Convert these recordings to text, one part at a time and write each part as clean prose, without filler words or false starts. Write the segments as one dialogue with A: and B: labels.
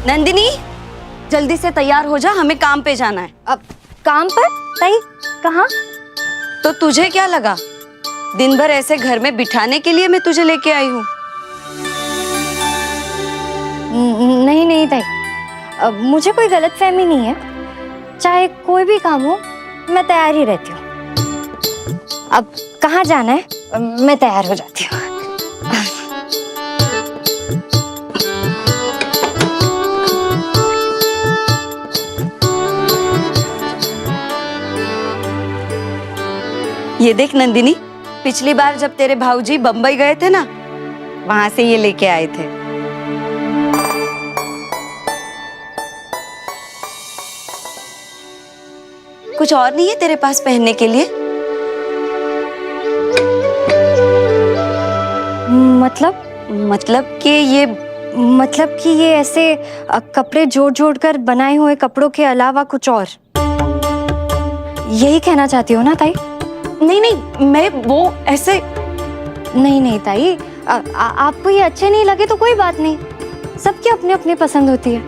A: नंदिनी, जल्दी से तैयार हो जा, हमें काम पे जाना है।
B: अब काम पर? ताई कहाँ?
A: तो तुझे क्या लगा दिन भर ऐसे घर में बिठाने के लिए मैं तुझे लेके आई हूँ?
B: नहीं नहीं ताई, अब मुझे कोई गलतफहमी नहीं है। चाहे कोई भी काम हो मैं तैयार ही रहती हूँ। अब कहाँ जाना है मैं तैयार हो जाती हूँ।
A: ये देख नंदिनी, पिछली बार जब तेरे भाऊजी बम्बई गए थे ना, वहां से ये लेके आए थे। कुछ और नहीं है तेरे पास पहनने के लिए?
B: मतलब कि ये ऐसे कपड़े जोड़ जोड़ कर बनाए हुए कपड़ों के अलावा कुछ और, यही कहना चाहती हो ना ताई?
A: नहीं नहीं, मैं वो ऐसे
B: नहीं ताई, आपको ये अच्छे नहीं लगे तो कोई बात नहीं, सबकी अपनी अपनी पसंद होती है।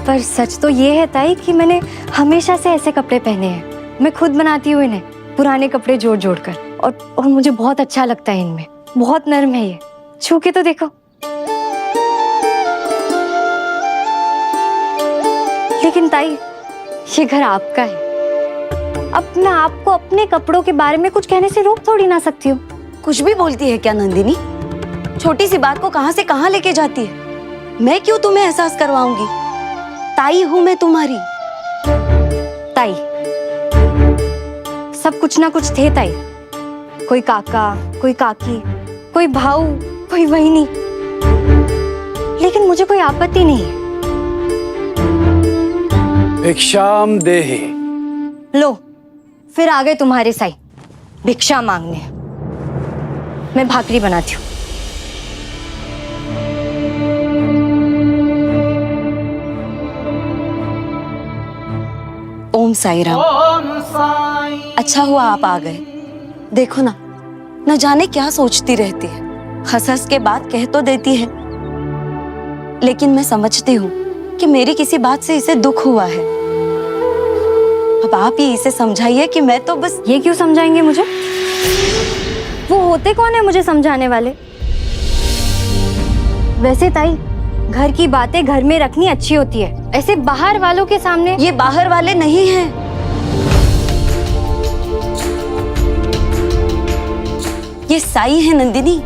B: पर सच तो ये है ताई कि मैंने हमेशा से ऐसे कपड़े पहने हैं। मैं खुद बनाती हूँ इन्हें, पुराने कपड़े जोड़ जोड़ कर, और मुझे बहुत अच्छा लगता है इनमें। बहुत नरम है ये, छू के तो देखो। लेकिन ताई, ये घर आपका है। अब मैं आपको अपने कपड़ों के बारे में कुछ कहने से रोक थोड़ी ना सकती हूँ।
A: कुछ भी बोलती है क्या नंदिनी? छोटी सी बात को कहां से कहां लेके जाती है। मैं क्यों तुम्हें एहसास करवाऊंगी? ताई हूं मैं तुम्हारी।
B: ताई, सब कुछ ना कुछ थे ताई। कोई काका, कोई काकी, कोई भाऊ, कोई बहनी। लेकिन मुझे कोई आपत्ति नहीं है।
C: भिक्षाम देहि।
B: लो, फिर आ गए तुम्हारे साई भिक्षा मांगने। मैं भाकरी बनाती हूँ।
A: ओम साई राम। अच्छा हुआ आप आ गए। देखो ना, न जाने क्या सोचती रहती है। हंस हंस के बात कह तो देती है, लेकिन मैं समझती हूँ कि मेरी किसी बात से इसे दुख हुआ है। अब आप ही इसे समझाइए कि मैं तो बस।
B: ये क्यों समझाएंगे मुझे? वो होते कौन है मुझे समझाने वाले? वैसे ताई, घर की बातें घर में रखनी अच्छी होती है, ऐसे बाहर वालों के सामने।
A: ये बाहर वाले नहीं हैं। ये साई है नंदिनी,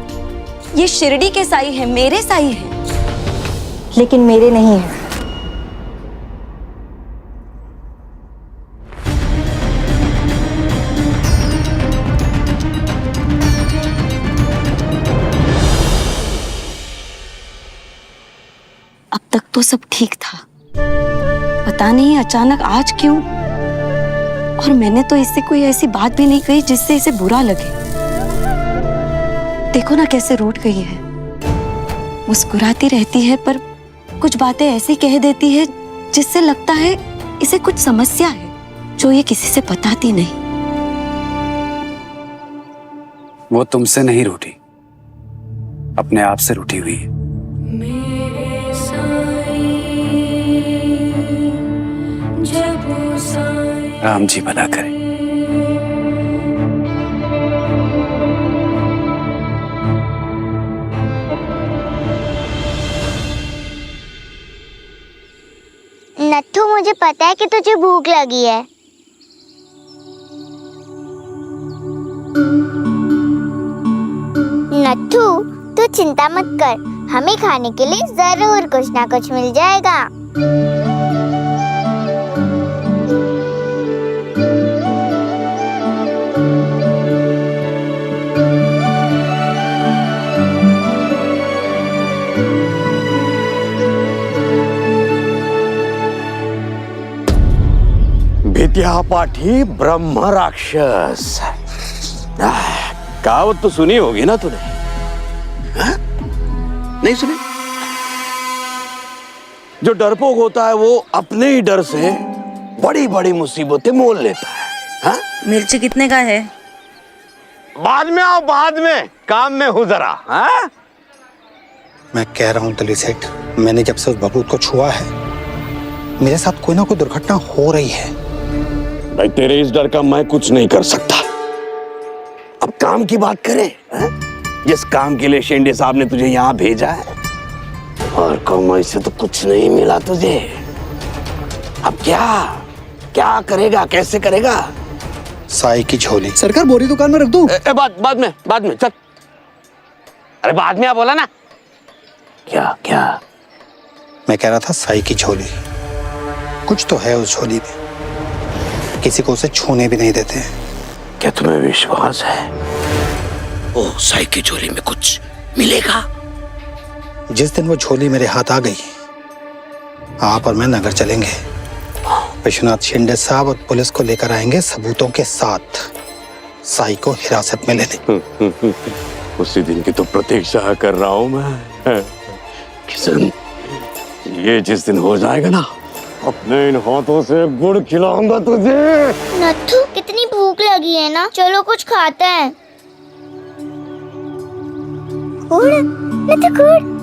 A: ये शिरडी के साई है, मेरे साई है।
B: लेकिन मेरे नहीं है।
A: अब तक तो सब ठीक था, पता नहीं अचानक आज क्यों। और मैंने तो इससे कोई ऐसी बात भी नहीं कही जिससे इसे बुरा लगे। देखो ना कैसे रूठ गई है। मुस्कुराती रहती है पर कुछ बातें ऐसी कह देती है जिससे लगता है इसे कुछ समस्या है जो ये किसी से बताती नहीं।
C: वो तुमसे नहीं रूठी, अपने आप से रूठी हुई है। राम जी भला करे।
D: नत्थू, मुझे पता है कि तुझे भूख लगी है। नत्थू, तू चिंता मत कर, हमें खाने के लिए जरूर कुछ ना कुछ मिल जाएगा।
E: विद्या पाठी ब्रह्म राक्षस। कहावत तो सुनी होगी ना तूने? नहीं सुनी? जो डरपोक होता है वो अपने ही डर से बड़ी बड़ी मुसीबतें मोल लेता है। हा?
A: मिर्ची कितने का है?
E: बाद में आओ, बाद में, काम में हूं जरा। हा?
F: मैं कह रहा हूं तली सेठ, मैंने जब से उस बबूत को छुआ है मेरे साथ कोई ना कोई दुर्घटना हो रही है।
E: भाई तेरे इस डर का मैं कुछ नहीं कर सकता। अब काम की बात करें, हैं? जिस काम के लिए शेंडे साहब ने तुझे यहाँ भेजा है, और कमाई से तो कुछ नहीं मिला तुझे। अब क्या क्या करेगा, कैसे करेगा?
F: साई की झोली सरकार बोरी दुकान में रख दूं?
E: बाद में चल। अरे बाद में आप बोला ना। क्या
F: मैं कह रहा था साई की झोली, कुछ तो है उस झोली में, किसी को उसे छूने भी नहीं देते।
E: क्या तुम्हें विश्वास है? ओ साई की झोली में कुछ मिलेगा?
F: जिस दिन वो झोली मेरे हाथ आ गई, आप और मैं नगर चलेंगे। विश्वनाथ शिंदे साहब और पुलिस को लेकर आएंगे सबूतों के साथ, साई को हिरासत में लेने।
E: उसी दिन की तो प्रतीक्षा कर रहा हूं मैं किशन। ये जिस दिन हो जाएगा ना, अपने इन हाथों से गुड़ खिलाऊंगा तुझे।
D: नत्थू, कितनी भूख लगी है ना, चलो कुछ खाते हैं। गुड़, नत्थू गुड़।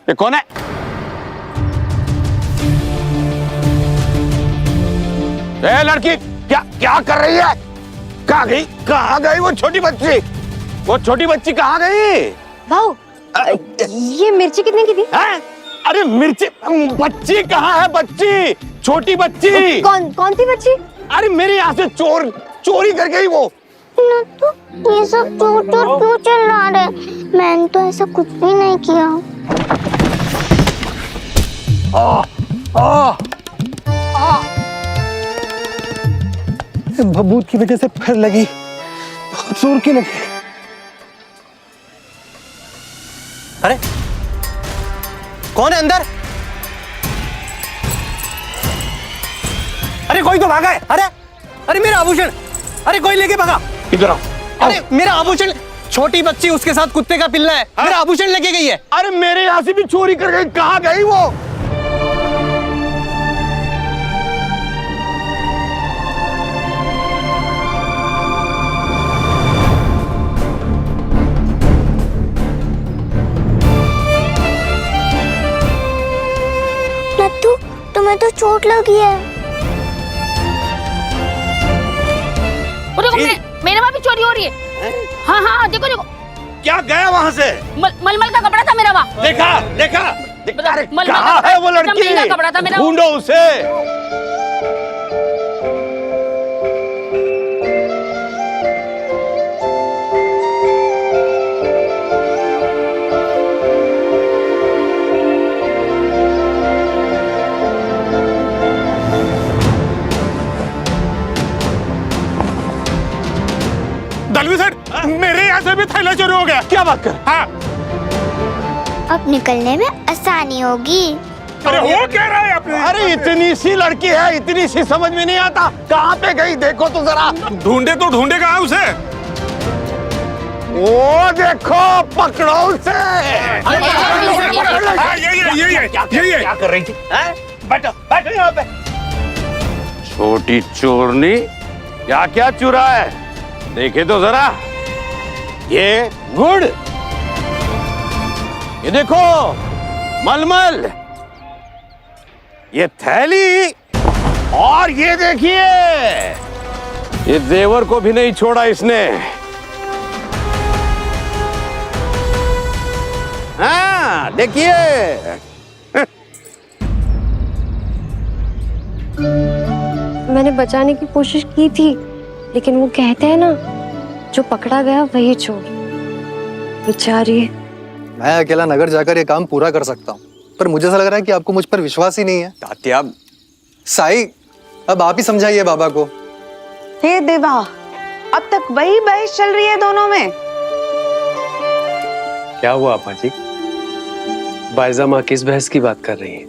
E: ये कौन है? ए लड़की, क्या कर रही है? कहाँ गई वो छोटी बच्ची? वो छोटी बच्ची कहाँ गई?
B: भाऊ, ये मिर्ची कितने की थी?
E: है? अरे मिर्ची, बच्ची कहाँ है? बच्ची, छोटी बच्ची।
B: कौन सी बच्ची?
E: अरे मेरे यहाँ से चोरी कर गई वो।
D: नत्थू, ये सब झूठ क्यों चिल्ला रहे? मैंने तो ऐसा कुछ भी नहीं किया।
F: भभूत की वजह से फिर लगी, बहुत जोर की लगी।
G: अरे कौन है अंदर? अरे कोई तो भागा है। अरे मेरा आभूषण, अरे कोई लेके भागा।
E: इधर आओ।
G: अरे मेरा आभूषण, छोटी बच्ची, उसके साथ कुत्ते का पिल्ला है, मेरा आभूषण लेके गई है।
E: अरे मेरे यहाँ से भी चोरी कर गई, कहाँ गई वो?
D: नत्थू, तुम्हें तो चोट लगी है।
H: मेरे वहाँ भी चोरी हो रही है। हाँ, देखो।
E: क्या गया वहाँ से?
H: मलमल का कपड़ा था मेरा वहाँ।
E: देखा। अरे कहाँ है वो लड़की?
H: कपड़ा था मेरा।
E: ढूंढो उसे।
I: दलवी सर, मेरे यहाँ से भी थैला चोरी हो गया।
E: क्या बात कर?
I: हाँ।
D: अब निकलने में आसानी होगी।
I: अरे हो क्या रहा है अपने?
E: अरे इतनी सी लड़की है, इतनी सी समझ में नहीं आता, कहाँ पे गई? देखो तो जरा।
I: ढूंढे कहाँ उसे?
E: वो देखो, पकड़ो उसे।
I: ये
E: क्या कर रही थी? बैठो यहाँ पे। छोटी चोरनी, क्या चुरा है? देखे तो जरा। ये गुड़, ये देखो मलमल, ये थैली, और ये देखिए, ये जेवर को भी नहीं छोड़ा इसने। हाँ देखिए।
B: मैंने बचाने की कोशिश की थी, लेकिन वो कहते हैं ना, जो पकड़ा गया वही चोर। बेचारी।
J: मैं अकेला नगर जाकर ये काम पूरा कर सकता हूँ, पर मुझे ऐसा लग रहा है कि आपको मुझ पर विश्वास ही नहीं है।
G: तात्या,
J: साई, अब आप ही समझाइए बाबा को।
K: हे देवा, अब तक वही बहस चल रही है दोनों में।
L: क्या हुआ आपा जी? बायजा माँ किस बहस की बात कर रही है?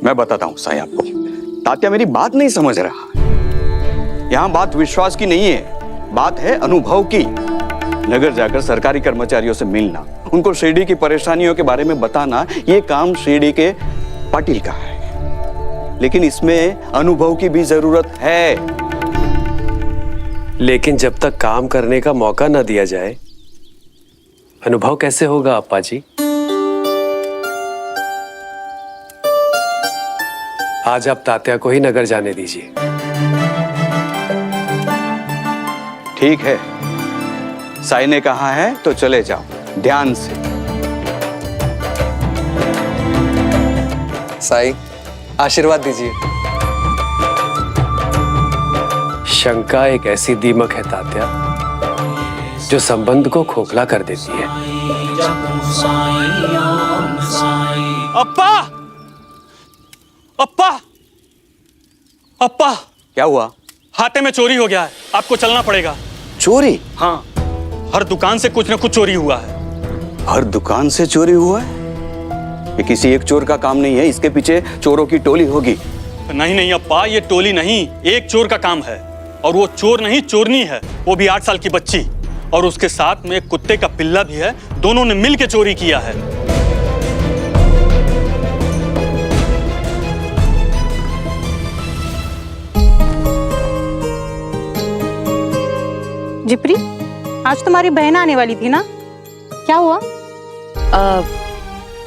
M: मैं बताता हूँ साई आपको। तात्या मेरी बात नहीं समझ रहा। यहाँ बात विश्वास की नहीं है, बात है अनुभव की। नगर जाकर सरकारी कर्मचारियों से मिलना, उनको शिरडी की परेशानियों के बारे में बताना, ये काम शिरडी के पाटिल का है। लेकिन इसमें अनुभव की भी जरूरत है।
L: लेकिन जब तक काम करने का मौका न दिया जाए, अनुभव कैसे होगा अप्पा जी? आज आप तात्या को ही नगर जाने दीजिए।
M: ठीक है, साई ने कहा है तो चले जाओ, ध्यान से।
J: साई, आशीर्वाद दीजिए।
L: शंका एक ऐसी दीमक है तात्या, जो संबंध को खोखला कर देती है।
I: अप्पा, अप्पा, अप्पा,
M: क्या हुआ?
I: हाथे में चोरी हो गया है, आपको चलना पड़ेगा।
M: चोरी?
I: हाँ, हर दुकान से कुछ न कुछ चोरी हुआ है।
M: हर दुकान से चोरी हुआ है? ये किसी एक चोर का काम नहीं है, इसके पीछे चोरों की टोली होगी।
I: नहीं नहीं अप्पा, ये टोली नहीं, एक चोर का काम है। और वो चोर नहीं, चोरनी है, वो भी 8 साल की बच्ची। और उसके साथ में एक कुत्ते का पिल्ला भी है, दोनों ने मिलकर चोरी किया है।
K: जिप्री, आज तुम्हारी बहन आने वाली थी ना, क्या हुआ?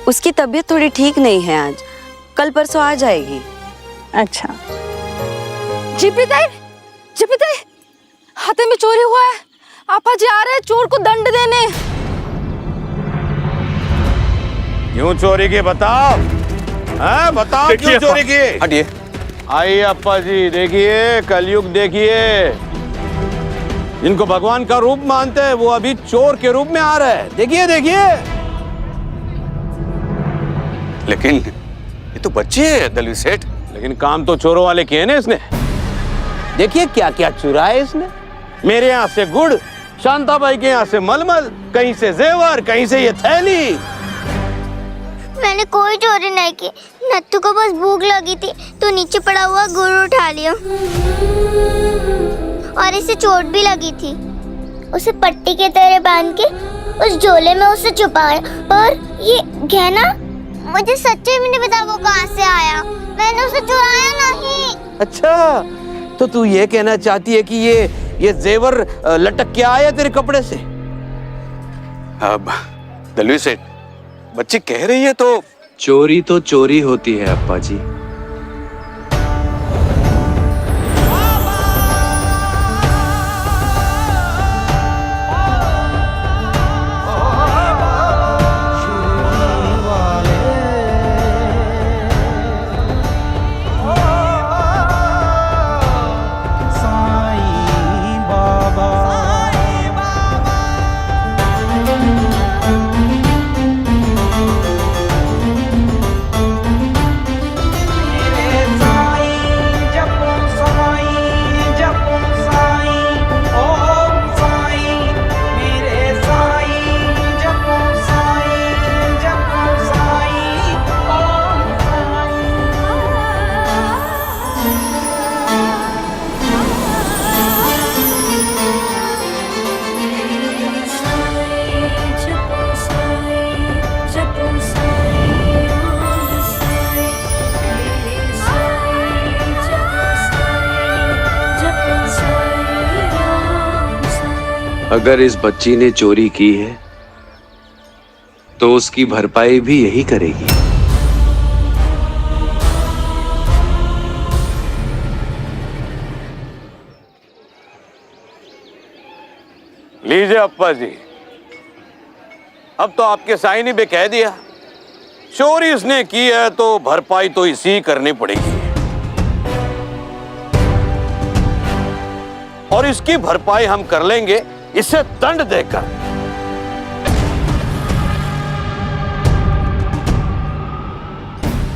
A: उसकी तबीयत थोड़ी ठीक नहीं है आज, कल परसों आ जाएगी।
K: अच्छा।
H: जिप्री ताई, हाथे में चोरी हुआ है। आपा जी आ रहे हैं चोर को दंड देने।
E: क्यों चोरी की बताओ? हाँ बताओ, क्यों चोरी की?
M: हटिए।
E: आइए अप्पा जी, देखिए कलयुग देखिए। जिनको भगवान का रूप मानते हैं वो अभी चोर के रूप में आ रहे हैं। देखिए देखिए।
M: लेकिन ये तो बच्चे हैं दलवी सेठ।
E: लेकिन काम तो चोरों वाले किए ना इसने। देखिए क्या क्या चुराया इसने। मेरे यहाँ से गुड़, शांताबाई के यहाँ से मलमल, कहीं से जेवर, कहीं से ये थैली।
D: मैंने कोई चोरी नहीं की, नत्थू को बस भूख लगी थी तो नीचे पड़ा हुआ गुड़ उठा लिया और इसे चोट भी लगी थी। उसे पट्टी के तरह बांध के उस झोले में उसे छुपाया। और ये गहना मुझे सच्चे में नहीं पता वो कहाँ से आया, मैंने उसे चुराया नहीं।
E: अच्छा, तो तू ये कहना चाहती है कि ये जेवर लटक के आया तेरे कपड़े से?
M: अब दलवी सेठ, बच्ची कह रही है तो
L: चोरी तो चोरी होती है अप्पा जी। अगर इस बच्ची ने चोरी की है तो उसकी भरपाई भी यही करेगी।
E: लीजिए अप्पा जी, अब तो आपके साईं ने भी कह दिया, चोरी इसने की है तो भरपाई तो इसी करनी पड़ेगी। और इसकी भरपाई हम कर लेंगे इसे दंड देकर।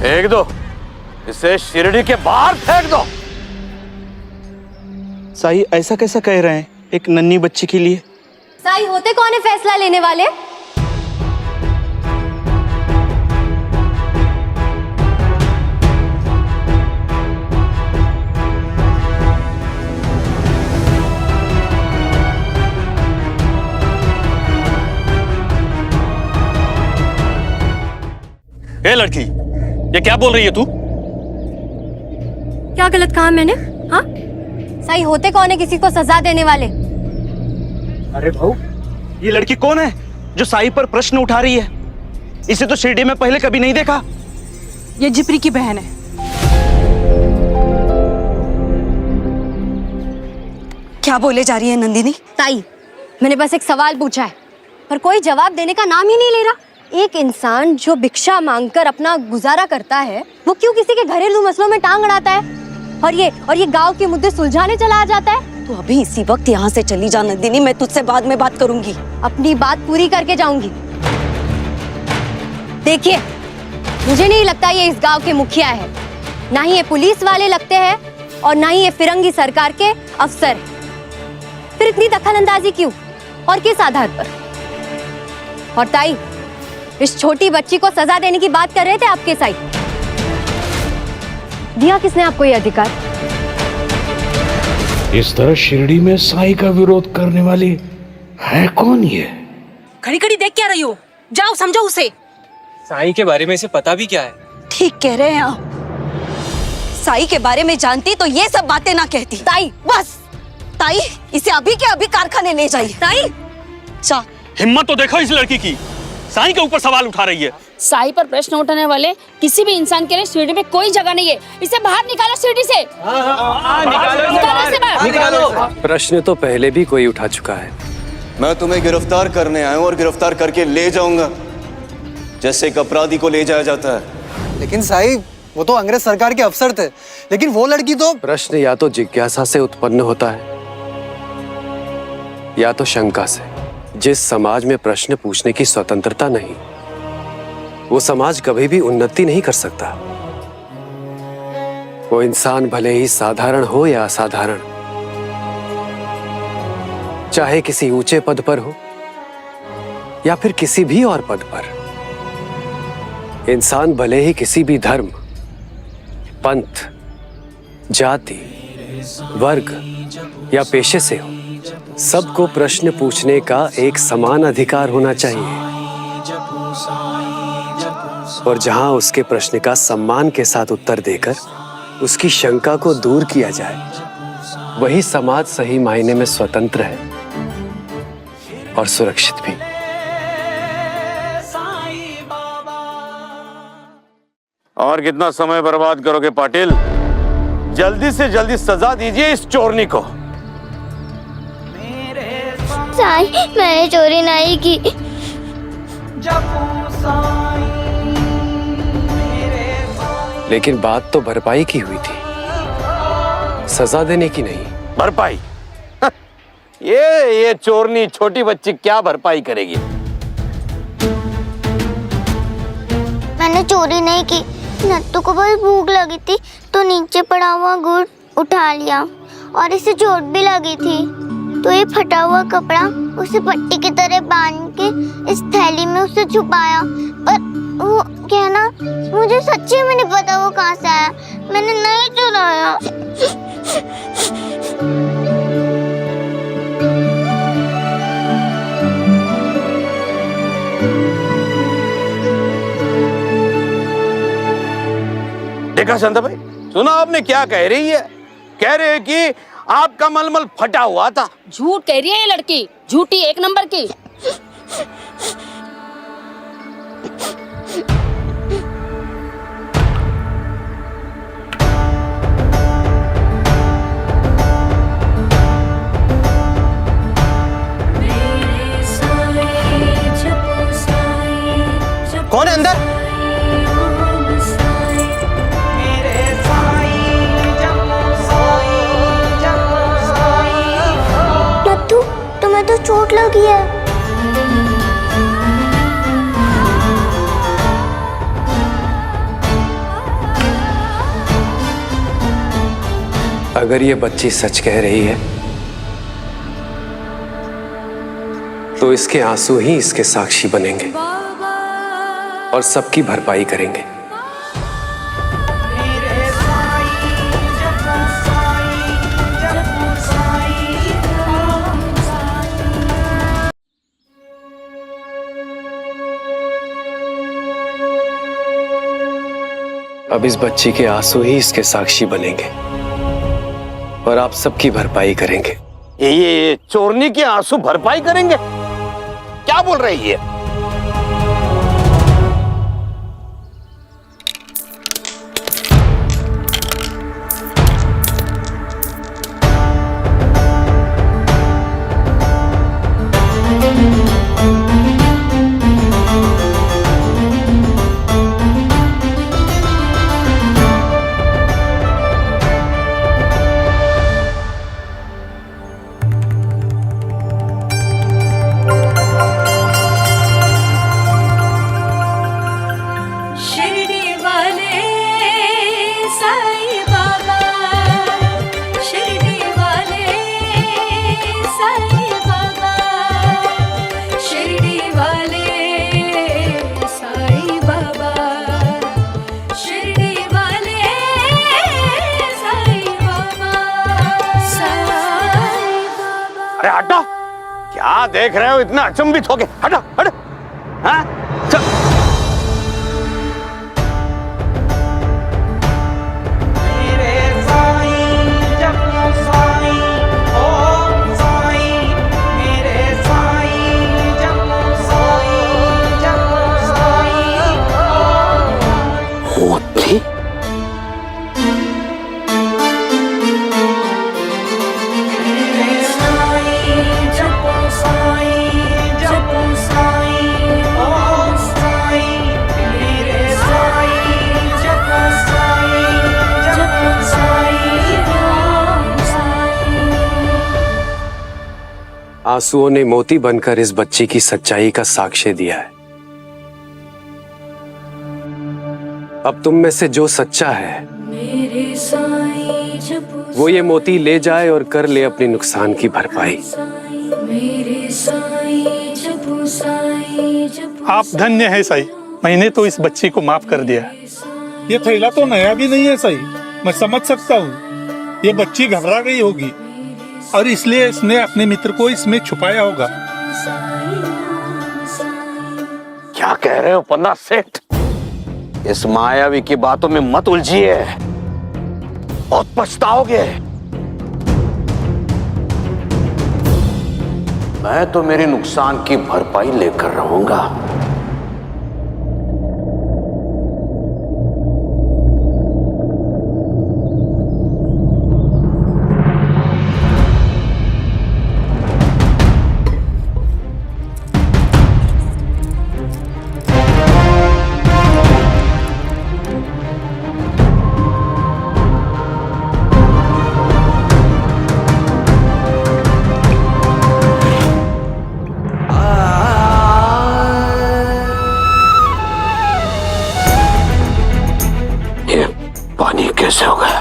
E: फेंक दो इसे, शिरडी के बाहर फेंक दो।
G: साई ऐसा कैसा कह रहे हैं एक नन्ही बच्ची के लिए?
B: साई होते कौन है फैसला लेने वाले?
I: ए लड़की, ये क्या बोल रही है तू?
B: क्या गलत कहा मैंने? हाँ, साई होते कौन है किसी को सजा देने वाले?
E: अरे भाऊ, ये लड़की कौन है जो साई पर प्रश्न उठा रही है? इसे तो शिरडी में पहले कभी नहीं देखा।
H: ये जिपरी की बहन है।
A: क्या बोले जा रही है नंदिनी?
B: ताई, मैंने बस एक सवाल पूछा है पर कोई जवाब देने का नाम ही नहीं ले रहा। एक इंसान जो भिक्षा मांगकर अपना गुजारा करता है, वो क्यों किसी के घरेलू मसलों में टांग अड़ाता है और ये गांव के मुद्दे सुलझाने चला जाता है?
A: तो अभी इसी वक्त यहाँ से चली जा नंदिनी, मैं तुझसे बाद में बात करूंगी।
B: अपनी बात पूरी करके जाऊंगी। देखिए, मुझे नहीं लगता ये इस गांव के मुखिया है, ना ही ये पुलिस वाले लगते हैं और ना ही ये फिरंगी सरकार के अफसर। फिर इतनी दखलंदाजी क्यों और किस आधार पर? और ताई, इस छोटी बच्ची को सजा देने की बात कर रहे थे आपके साई। दिया किसने आपको ये अधिकार?
L: इस तरह शिरडी में साई का विरोध करने वाली है कौन ये?
H: खड़ी खड़ी देख क्या रही हो? जाओ समझो उसे।
G: साई के बारे में इसे पता भी क्या है?
A: ठीक कह रहे हैं आप। साई के बारे में जानती तो ये सब बातें ना कहती।
B: ताई,
A: बस ताई, इसे अभी के अभी कारखाने ले जाइए।
B: ताई,
A: चा
I: हिम्मत तो देखो इस लड़की की, साई के ऊपर सवाल उठा रही है।
H: साई पर प्रश्न उठाने वाले किसी भी इंसान के लिए शिरडी में कोई जगह नहीं है। इसे बाहर निकालो शिरडी से। निकालो इसे बाहर।
G: निकालो।
C: प्रश्न तो पहले भी कोई उठा चुका है।
M: मैं तुम्हें गिरफ्तार करने आया हूँ और गिरफ्तार करके ले जाऊंगा, जैसे एक अपराधी को ले जाया जाता है।
J: लेकिन साई, वो तो अंग्रेज सरकार के अफसर थे, लेकिन वो लड़की तो...
C: प्रश्न या तो जिज्ञासा से उत्पन्न होता है या तो शंका से। जिस समाज में प्रश्न पूछने की स्वतंत्रता नहीं, वो समाज कभी भी उन्नति नहीं कर सकता। वो इंसान भले ही साधारण हो या असाधारण, चाहे किसी ऊंचे पद पर हो या फिर किसी भी और पद पर, इंसान भले ही किसी भी धर्म, पंथ, जाति, वर्ग या पेशे से हो, सबको प्रश्न पूछने का एक समान अधिकार होना चाहिए। और जहां उसके प्रश्न का सम्मान के साथ उत्तर देकर उसकी शंका को दूर किया जाए, वही समाज सही मायने में स्वतंत्र है और सुरक्षित भी।
E: और कितना समय बर्बाद करोगे पाटिल? जल्दी से जल्दी सजा दीजिए इस चोरनी को।
D: साई, मैंने चोरी नहीं की।
C: लेकिन बात तो भरपाई की हुई थी, सजा देने की नहीं।
E: भरपाई? ये चोरनी छोटी बच्ची क्या भरपाई करेगी?
D: मैंने चोरी नहीं की। नत्थू को बहुत भूख लगी थी तो नीचे पड़ा हुआ गुड़ उठा लिया और इसे चोट भी लगी थी तो ये फटा हुआ कपड़ा उसे पट्टी की तरह बांध के इस थैली में उसे छुपाया। पर वो क्या ना, मुझे सच्ची में नहीं पता वो कहाँ से आया। मैंने नहीं चुराया।
E: देखा शांता भाई, सुना आपने क्या कह रही है? कह रहे हैं कि आपका मलमल फटा हुआ था।
H: झूठ कह रही है ये लड़की, झूठी एक नंबर की।
G: कौन है अंदर?
D: नत्थू, तुम्हें तो चोट लगी है।
C: अगर ये बच्ची सच कह रही है तो इसके आंसू ही इसके साक्षी बनेंगे और सबकी भरपाई करेंगे। अब इस बच्ची के आंसू ही इसके साक्षी बनेंगे और आप सबकी भरपाई करेंगे।
E: ये चोरनी की आंसू भरपाई करेंगे? क्या बोल रही है? अरे हटो, क्या देख रहे हो इतना अचंभित होके? हटो हटो। हाँ चल। मोती?
C: आंसुओं ने मोती बनकर इस बच्ची की सच्चाई का साक्ष्य दिया है। अब तुम में से जो सच्चा है वो ये मोती ले जाए और कर ले अपने नुकसान की भरपाई।
N: आप धन्य है साईं, मैंने तो इस बच्ची को माफ कर दिया। ये थैला तो नया भी नहीं है साईं, मैं समझ सकता हूँ ये बच्ची घबरा गई होगी और इसलिए इसने अपने मित्र को इसमें छुपाया होगा।
E: क्या कह रहे हो पन्ना सेठ? इस मायावी की बातों में मत उलझिए, बहुत पछताओगे। मैं तो मेरे नुकसान की भरपाई लेकर रहूंगा। पानी कैसे हो गया?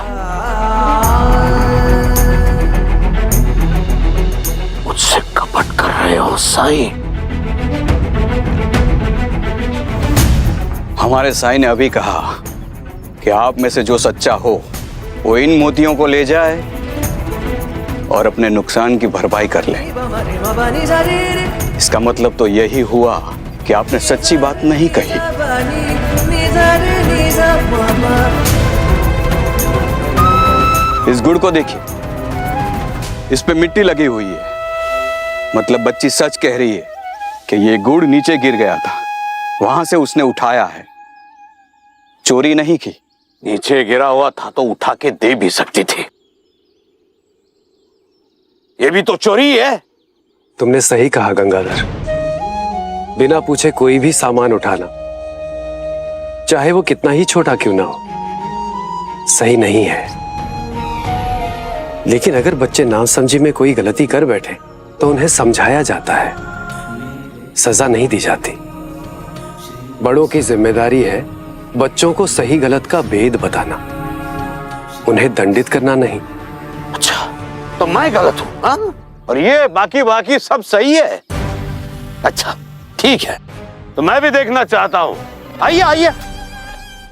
E: मुझसे कपट कर रहे हो साईं?
M: हमारे साईं ने अभी कहा कि आप में से जो सच्चा हो वो इन मोतियों को ले जाए और अपने नुकसान की भरपाई कर ले। इसका मतलब तो यही हुआ कि आपने सच्ची बात नहीं कही। इस गुड़ को देखिए, इस पे मिट्टी लगी हुई है, मतलब बच्ची सच कह रही है कि ये गुड़ नीचे गिर गया था, वहां से उसने उठाया है, चोरी नहीं की।
E: नीचे गिरा हुआ था तो उठा के दे भी सकती थी, ये भी तो चोरी है।
C: तुमने सही कहा गंगाधर, बिना पूछे कोई भी सामान उठाना, चाहे वो कितना ही छोटा क्यों ना हो, सही नहीं है। लेकिन अगर बच्चे नाम समझी में कोई गलती कर बैठे तो उन्हें समझाया जाता है, सजा नहीं दी जाती। बड़ों की जिम्मेदारी है बच्चों को सही गलत का भेद बताना, उन्हें दंडित करना नहीं।
E: अच्छा, तो मैं गलत हूं हाँ? और ये बाकी सब सही है? अच्छा ठीक है, तो मैं भी देखना चाहता हूं। आइए आइए,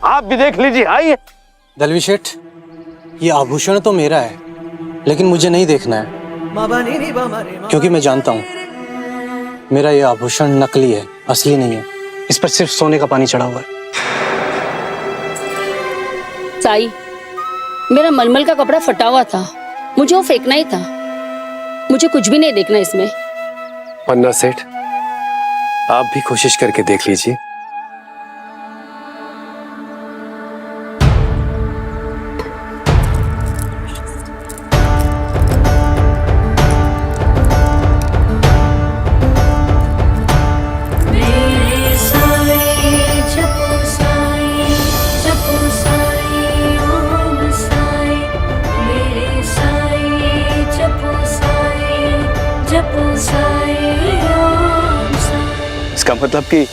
E: आप भी देख लीजिए, आइए।
G: दलवी शेठ, ये आभूषण तो मेरा है, लेकिन मुझे नहीं देखना है, क्योंकि मैं जानता हूँ मेरा ये आभूषण नकली है, असली नहीं है। इस पर सिर्फ सोने का पानी चढ़ा हुआ है।
H: साई, मेरा मलमल का कपड़ा फटा हुआ था, मुझे वो फेंकना ही था। मुझे कुछ भी नहीं देखना इसमें।
C: पन्ना सेठ, आप भी कोशिश करके देख लीजिए।
M: इसका मतलब कि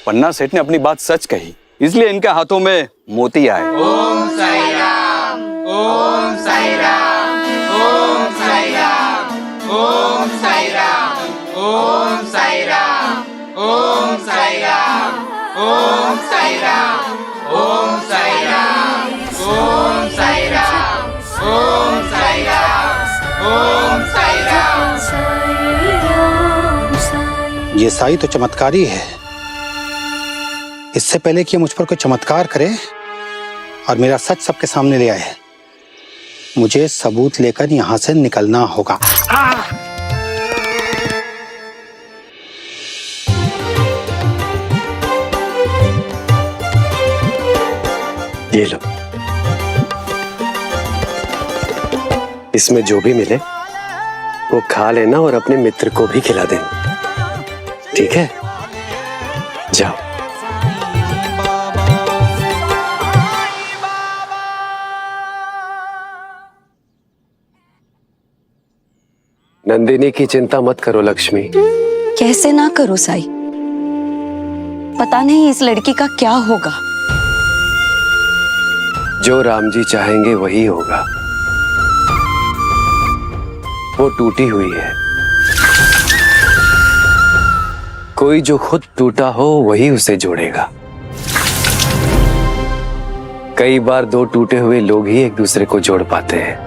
M: पन्ना सेठ ने अपनी बात सच कही, इसलिए इनके हाथों में मोती आए।
E: ओम साई राम, ओम साई राम, ओम साई राम, ओम साई राम, ओम साई राम, ओम साई राम, ओम साई राम, ओम साई राम, ओम साई राम, ओम साई राम, ओम साई राम।
F: ये साई तो चमत्कारी है। इससे पहले कि ये मुझ पर कोई चमत्कार करे और मेरा सच सबके सामने ले आए, मुझे सबूत लेकर यहां से निकलना होगा।
C: ये लो, इसमें जो भी मिले वो खा लेना और अपने मित्र को भी खिला देना, ठीक है? जाओ। नंदिनी की चिंता मत करो लक्ष्मी।
A: कैसे ना करूं साई, पता नहीं इस लड़की का क्या होगा।
C: जो राम जी चाहेंगे वही होगा। वो टूटी हुई है, कोई जो खुद टूटा हो वही उसे जोड़ेगा। कई बार दो टूटे हुए लोग ही एक दूसरे को जोड़ पाते हैं।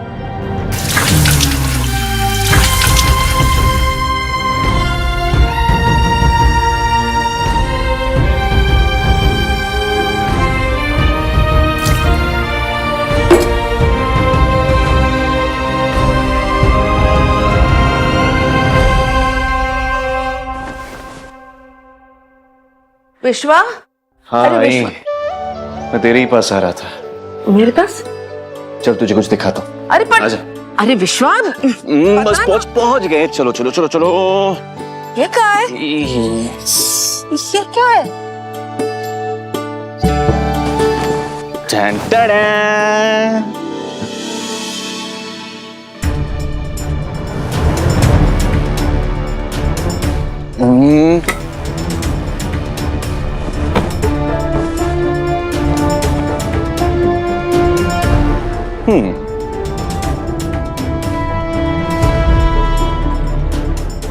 K: विश्वा,
O: हाँ
K: अरे
O: आई,
K: विश्वा।
O: मैं तेरे ही पास आ रहा था।
K: मेरे पास?
O: चल तुझे कुछ दिखाता हूँ।
K: अरे पर
O: आजा।
K: अरे विश्वा,
O: बस पहुंच गए। चलो चलो चलो चलो।
K: ये क्या है? ये क्या है?
O: टन टडा।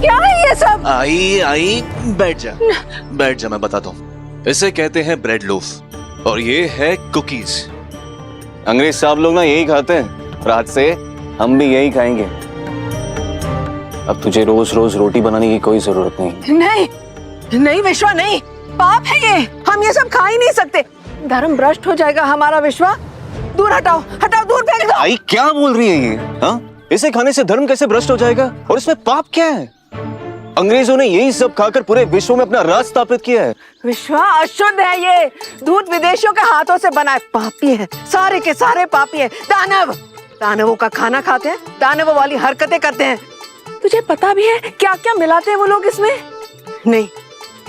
K: क्या है ये सब?
O: आई बैठ जा मैं बताता हूँ। इसे कहते हैं ब्रेड लोफ और ये है कुकीज। अंग्रेज साहब लोग ना यही खाते हैं, रात से हम भी यही खाएंगे। अब तुझे रोज रोज रोटी बनाने की कोई जरूरत नहीं।
K: नहीं नहीं विश्वा, नहीं, पाप है ये। हम ये सब खा ही नहीं सकते। धर्म भ्रष्ट हो जाएगा हमारा। विश्वा, दूर हटाओ, हटाओ, दूर फेंक दो।
O: आई क्या बोल रही है ये? हाँ, इसे खाने से धर्म कैसे भ्रष्ट हो जाएगा? और इसमें पाप क्या है? अंग्रेजों ने यही सब खाकर पूरे विश्व में अपना राज स्थापित किया है।
K: विश्वा, अशुद्ध है ये। दूध विदेशियों के हाथों से बना है, पापी है, सारे के सारे पापी है। दानव, दानवों का खाना खाते हैं, दानवों वाली हरकतें करते हैं। तुझे पता भी है क्या क्या मिलाते हैं वो लोग इसमें? नहीं,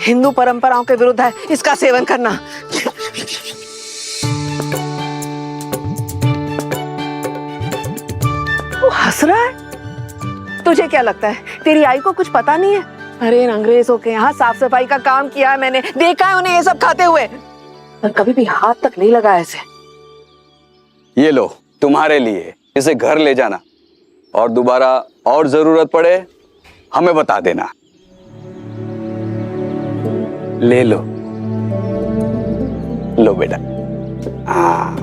K: हिंदू परंपराओं के विरुद्ध है इसका सेवन करना। वो हंस रहा है। तुझे क्या लगता है तेरी आई को कुछ पता नहीं है? अरे इन अंग्रेजों के यहाँ साफ सफाई का काम किया है मैंने, देखा है उन्हें ये सब खाते हुए, पर कभी भी हाथ तक नहीं लगा ऐसे।
M: ये लो तुम्हारे लिए, इसे घर ले जाना और दोबारा और जरूरत पड़े हमें बता देना।
C: ले लो।
M: लो बेटा। हाँ,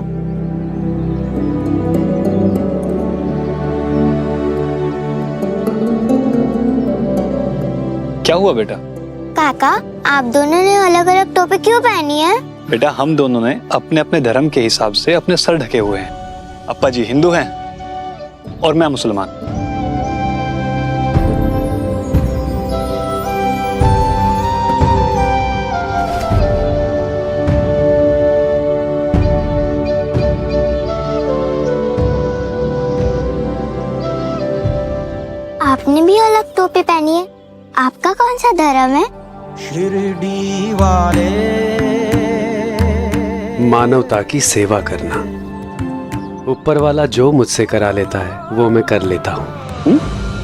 J: क्या हुआ बेटा?
D: काका, आप दोनों ने अलग अलग टोपी क्यों पहनी है?
J: बेटा हम दोनों ने अपने अपने धर्म के हिसाब से अपने सर ढके हुए हैं। अप्पा जी हिंदू हैं
I: और मैं मुसलमान।
D: आपने भी अलग टोपी पहनी है, आपका कौन सा धर्म है?
C: शिरडी वाले मानवता की सेवा करना। ऊपर वाला जो मुझसे करा लेता है वो मैं कर लेता हूँ।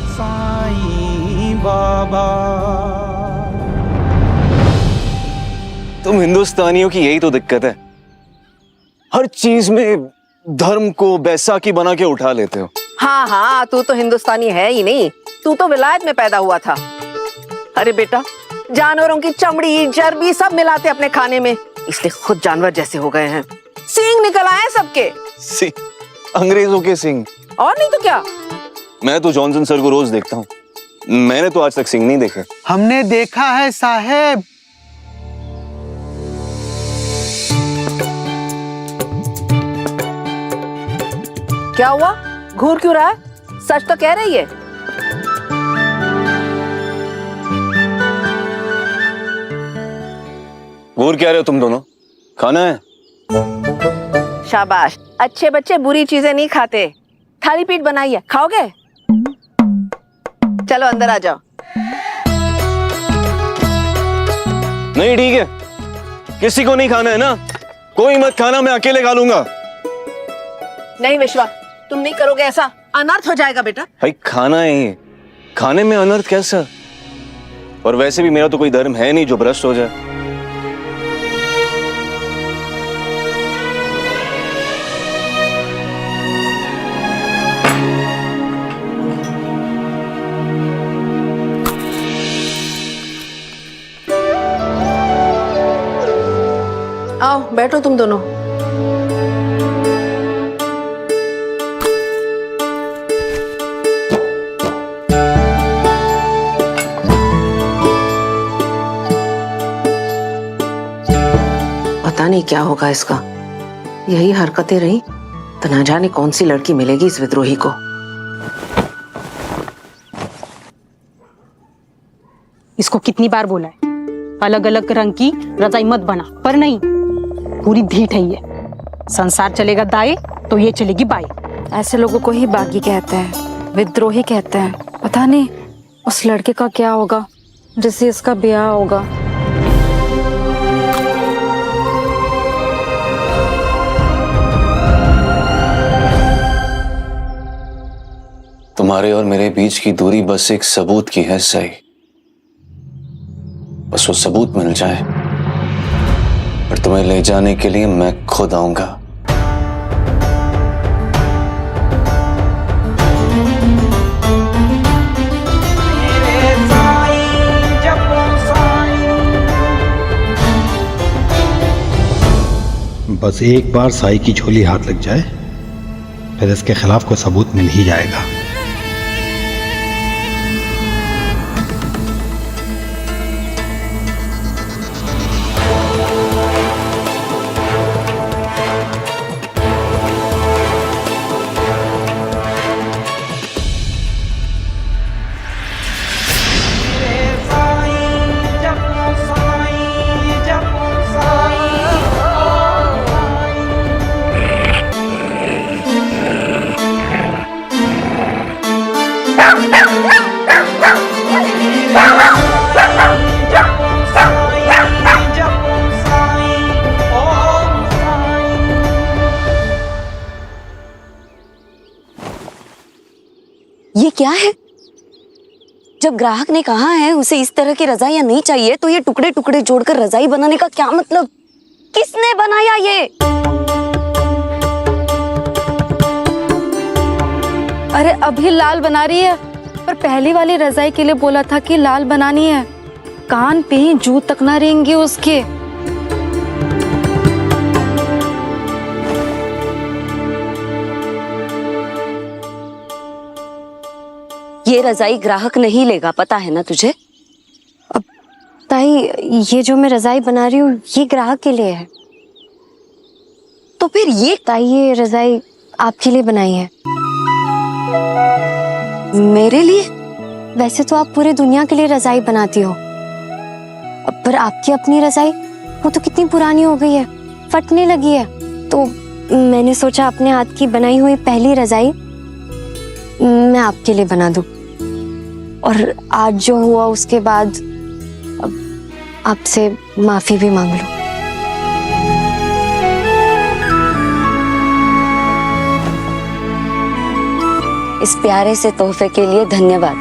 C: साईं बाबा।
O: तुम हिंदुस्तानियों की यही तो दिक्कत है, हर चीज में धर्म को बैसाखी बना के उठा लेते हो।
K: हाँ हाँ, तू तो हिंदुस्तानी है ही नहीं, तू तो विलायत में पैदा हुआ था। अरे बेटा, जानवरों की चमड़ी चर्बी सब मिलाते अपने खाने में, इसलिए खुद जानवर जैसे हो गए हैं। सींग निकल आए सबके।
O: अंग्रेजों के सिंह।
K: और नहीं तो क्या।
O: मैं तो जॉनसन सर को रोज देखता हूँ, मैंने तो आज तक सिंह नहीं देखे।
F: हमने देखा है साहेब।
K: क्या हुआ, घूर क्यों रहा है? सच तो कह रही है।
O: घूर क्या रहे हो तुम दोनों? खाना है?
K: शाबाश, अच्छे बच्चे बुरी चीजें नहीं खाते। थाली पीठ बनाई है, खाओगे? चलो अंदर आ जाओ।
O: नहीं ठीक है, किसी को नहीं खाना है ना, कोई मत खाना, मैं अकेले खा लूंगा।
K: नहीं विश्वा, तुम नहीं करोगे ऐसा, अनर्थ हो जाएगा बेटा।
O: भाई खाना है ये, खाने में अनर्थ कैसा? और वैसे भी मेरा तो कोई धर्म है नहीं जो भ्रष्ट हो जाए।
K: आओ बैठो तुम दोनों। पता नहीं क्या होगा इसका, यही हरकतें रही तो ना जाने कौन सी लड़की मिलेगी इस विद्रोही को।
P: इसको कितनी बार बोला है अलग अलग रंग की रजाई मत बना, पर नहीं, पूरी ढीठ है ये। संसार चलेगा दाएं तो ये चलेगी बाएं।
B: ऐसे लोगों को ही बागी कहते हैं, विद्रोही कहते हैं। पता नहीं उस लड़के का क्या होगा जिससे इसका ब्याह होगा।
O: तुम्हारे और मेरे बीच की दूरी बस एक सबूत की है सही, बस वो सबूत मिल जाए, पर तुम्हें ले जाने के लिए मैं खुद आऊंगा।
F: बस एक बार साई की झोली हाथ लग जाए, फिर इसके खिलाफ कोई सबूत मिल ही जाएगा।
A: ये क्या है? जब ग्राहक ने कहा है उसे इस तरह की रजाइयां नहीं चाहिए, तो ये टुकड़े टुकड़े जोड़कर रजाई बनाने का क्या मतलब? किसने बनाया ये?
B: अरे अभी लाल बना रही है, पर पहली वाली रजाई के लिए बोला था कि लाल बनानी है। कान पे ही जू तक ना रहेंगे उसके।
A: ये रजाई ग्राहक नहीं लेगा, पता है ना तुझे?
B: अब ताई, ये जो मैं रजाई बना रही हूँ ये ग्राहक के लिए है।
A: तो फिर ये
B: ताई, ये रजाई आपके लिए बनाई है।
A: मेरे लिए?
B: वैसे तो आप पूरी दुनिया के लिए रजाई बनाती हो, पर आपकी अपनी रजाई वो तो कितनी पुरानी हो गई है, फटने लगी है। तो मैंने सोचा अपने हाथ की बनाई हुई पहली रजाई मैं आपके लिए बना दूं। और आज जो हुआ उसके बाद अब आपसे माफी भी मांग लूं।
A: इस प्यारे से तोहफे के लिए धन्यवाद,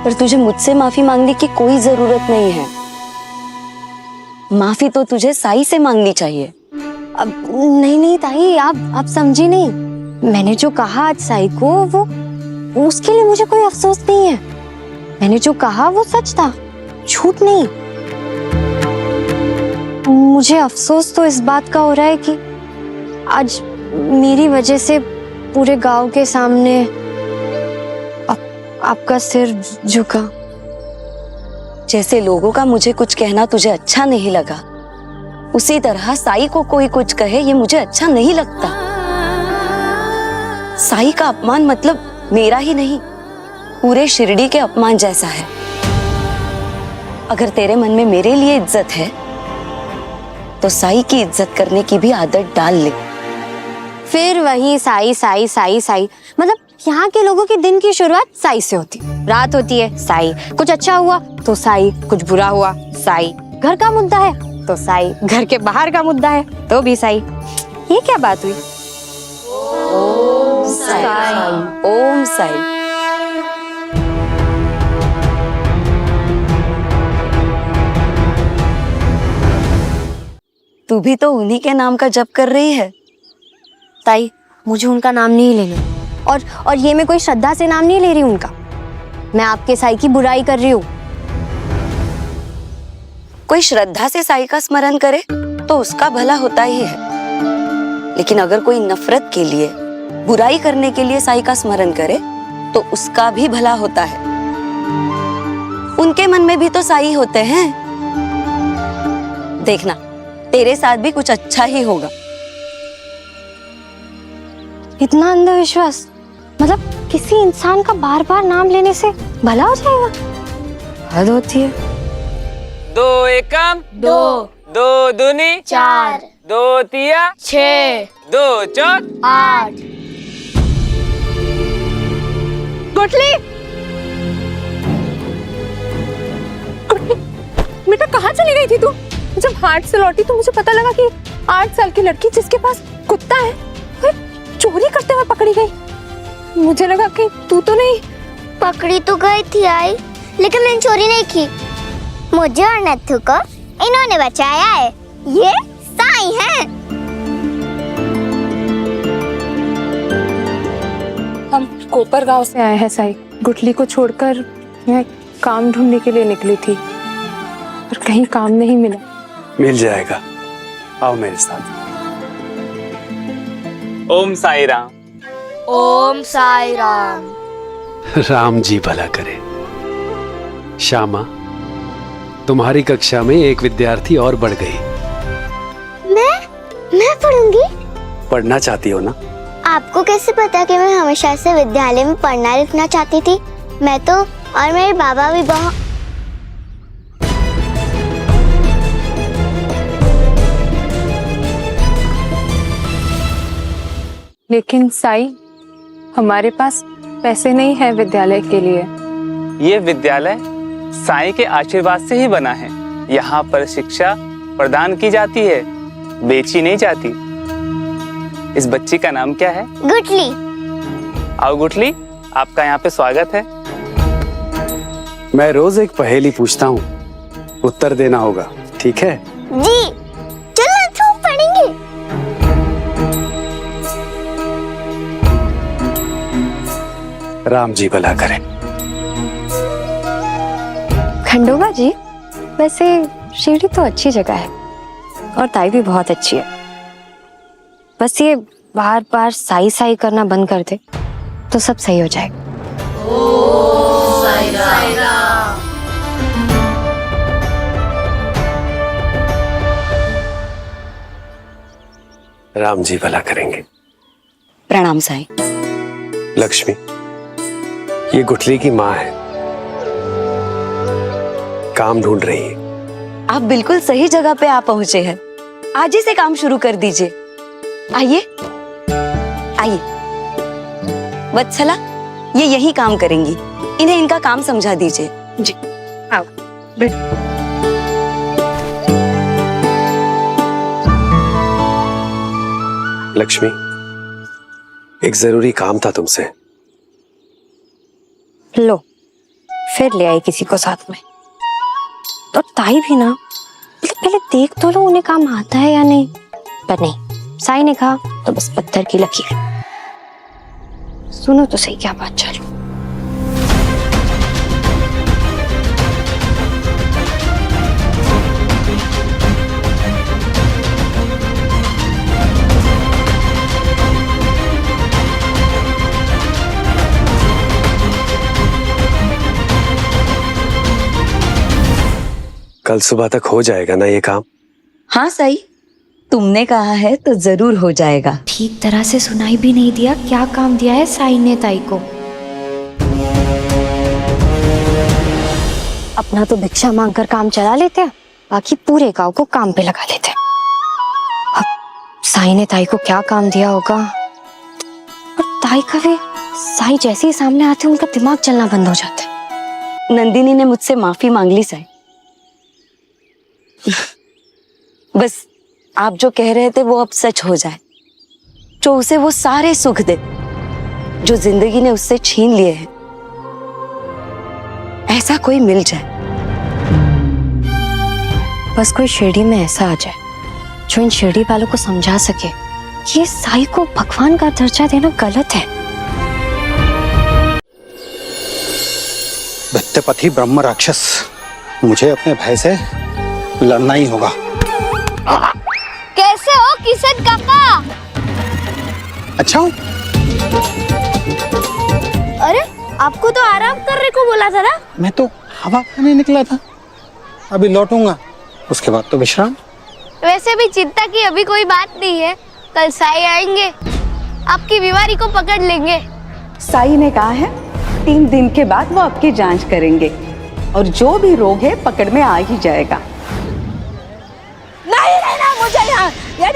A: पर तुझे मुझसे माफी मांगने की कोई जरूरत नहीं है। माफी तो तुझे साई से मांगनी चाहिए।
B: अब नहीं ताई, आप समझी नहीं। मैंने जो कहा आज साई को, वो उसके लिए मुझे कोई अफसोस नहीं है। मैंने जो कहा वो सच था, झूठ नहीं। मुझे अफसोस तो इस बात का हो रहा है कि आज मेरी वजह से पूरे गांव के सामने आपका सिर झुका।
A: जैसे लोगों का मुझे कुछ कहना तुझे अच्छा नहीं लगा, उसी तरह साई को कोई कुछ कहे ये मुझे अच्छा नहीं लगता। साई का अपमान मतलब मेरा ही नहीं, पूरे शिरडी के अपमान जैसा है। अगर तेरे मन में मेरे लिए इज्जत है तो साई की इज्जत करने की भी आदत डाल ले।
B: फिर वही साई साई साई साई, मतलब यहाँ के लोगों के दिन की शुरुआत साई से होती। रात होती है साई, कुछ अच्छा हुआ तो साई, कुछ बुरा हुआ साई, घर का मुद्दा है तो साई, घर के बाहर का मुद्दा है तो भी साई। ये क्या बात हुई?
A: ओम साई, ओम साई। तू भी तो उन्हीं के नाम का जप कर रही है।
B: ताई, मुझे उनका नाम नहीं लेना, और ये मैं कोई श्रद्धा से नाम नहीं ले रही उनका। मैं आपके साई की बुराई कर रही हूँ।
A: कोई श्रद्धा से साई का स्मरण करे तो उसका भला होता ही है, लेकिन अगर कोई नफरत के लिए, बुराई करने के लिए साई का स्मरण करे तो उसका भी भला होता है। उनके मन में भी तो साई होते हैं। देखना, तेरे साथ भी कुछ अच्छा ही होगा।
B: इतना अंधविश्वास, मतलब किसी इंसान का बार बार नाम लेने से भला हो जाएगा? हद होती है।
Q: 2 एकम 2, 2 दूनी 4, 2 तिया 6, 2 चौक 8।
K: गुटली, बेटा कहाँ चली गई थी तू? जब हाट से लौटी तो मुझे पता लगा कि 8 साल की लड़की जिसके पास कुत्ता है चोरी करते हुए पकड़ी गई। मुझे लगा कि तू तो नहीं।
D: पकड़ी तो गई थी आई, लेकिन मैंने चोरी नहीं की। मुझे और नत्थु को इन्होंने बचाया है। ये साई हैं।
K: हम कोपर गांव से आए हैं साई। गुटली को छोड़कर मैं काम ढूंढने के लिए निकली थी, पर कहीं काम नहीं मिला।
C: मिल जाएगा, आओ मेरे साथ।
Q: ओम साई राम।
D: ओम साई राम।
C: राम जी भला करे। श्यामा, तुम्हारी कक्षा में एक विद्यार्थी और बढ़ गई।
D: मैं पढ़ूंगी?
C: पढ़ना चाहती हो ना?
D: आपको कैसे पता कि मैं हमेशा से विद्यालय में पढ़ना लिखना चाहती थी? मैं तो, और मेरे बाबा भी बहुत।
K: लेकिन साई, हमारे पास पैसे नहीं है विद्यालय के लिए।
Q: ये विद्यालय साई के आशीर्वाद से ही बना है। यहाँ पर शिक्षा प्रदान की जाती है, बेची नहीं जाती। इस बच्ची का नाम क्या है?
D: गुटली।
Q: आओ गुटली, आपका यहाँ पे स्वागत है।
C: मैं रोज एक पहेली पूछता हूँ, उत्तर देना होगा, ठीक है?
D: जी, चलो तो पढ़ेंगे।
C: राम जी भला करे।
B: खंडोबा जी, वैसे शिरडी तो अच्छी जगह है और ताई भी बहुत अच्छी है। बस ये बार बार साई साई करना बंद कर दे तो सब सही हो जाएगा।
C: राम जी भला करेंगे।
A: प्रणाम साईं।
C: लक्ष्मी, ये गुठली की माँ है, काम ढूंढ रही है।
A: आप बिल्कुल सही जगह पे आ पहुंचे हैं। आज ही से काम शुरू कर दीजिए। आइए आइए। वत्सला, ये यही काम करेंगी, इन्हें इनका काम समझा दीजिए।
K: जी आओ बैठ।
C: लक्ष्मी, एक जरूरी काम था तुमसे।
B: लो, फिर ले आई किसी को साथ में। और ताई भी ना, पहले देख तो लो उन्हें काम आता है या नहीं। पर नहीं, साई ने कहा तो बस पत्थर की लकीर। सुनो तो सही क्या बात चल।
C: कल सुबह तक हो जाएगा ना ये काम?
A: हाँ साई, तुमने कहा है तो जरूर हो जाएगा।
B: ठीक तरह से सुनाई भी नहीं दिया क्या काम दिया है साई ने ताई को। अपना तो भिक्षा मांगकर काम चला लेते हैं, बाकी पूरे गांव को काम पे लगा लेते हैं। अब साई ने ताई को क्या काम दिया होगा। और ताई का भी साई जैसे ही सामने आते उनका दिमाग चलना बंद हो जाता है।
A: नंदिनी ने मुझसे माफी मांग ली साई। बस आप जो कह रहे थे वो अब सच हो जाए, जो उसे वो सारे सुख दे जो जिंदगी ने उससे छीन लिए हैं, ऐसा कोई मिल जाए।
B: बस कोई शिरडी में ऐसा आ जाए जो इन शिरडी वालों को समझा सके कि ये साई को भगवान का दर्जा देना गलत है।
F: दैत्यपति ब्रह्म राक्षस, मुझे अपने भाई से लड़ना ही होगा।
D: कैसे हो किशन काका?
F: अच्छा हूँ।
D: अरे आपको तो आराम करने को बोला था ना।
F: मैं तो हवा खाने निकला था, अभी लौटूंगा, उसके बाद तो विश्राम।
D: वैसे भी चिंता की अभी कोई बात नहीं है, कल साई आएंगे, आपकी बीमारी को पकड़ लेंगे।
P: साई ने कहा है 3 दिन के बाद वो आपकी जांच करेंगे और जो भी रोग है पकड़ में आ ही जाएगा।
K: नहीं रहना मुझे यहाँ। ये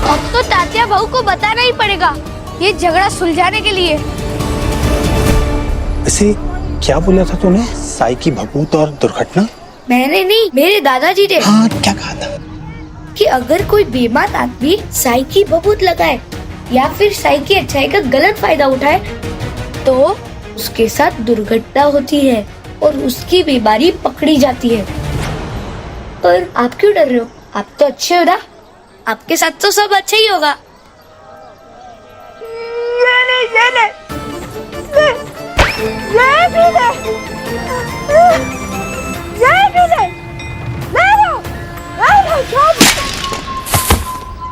D: अब तो तात्या बहू को बताना ही पड़ेगा ये झगड़ा सुलझाने के लिए।
F: ऐसे क्या बोला था तूने, साई की भभूत और दुर्घटना?
D: मैंने नहीं, मेरे दादाजी ने।
F: हाँ, क्या कहा था?
D: कि अगर कोई बेईमान आदमी साई की भभूत लगाए या फिर साई की अच्छाई का गलत फायदा उठाए तो उसके साथ दुर्घटना होती है और उसकी बीमारी पकड़ी जाती है। पर आप क्यों डर रहे हो? आप तो अच्छे हो ना, आपके साथ तो सब अच्छा ही होगा।
K: ये ले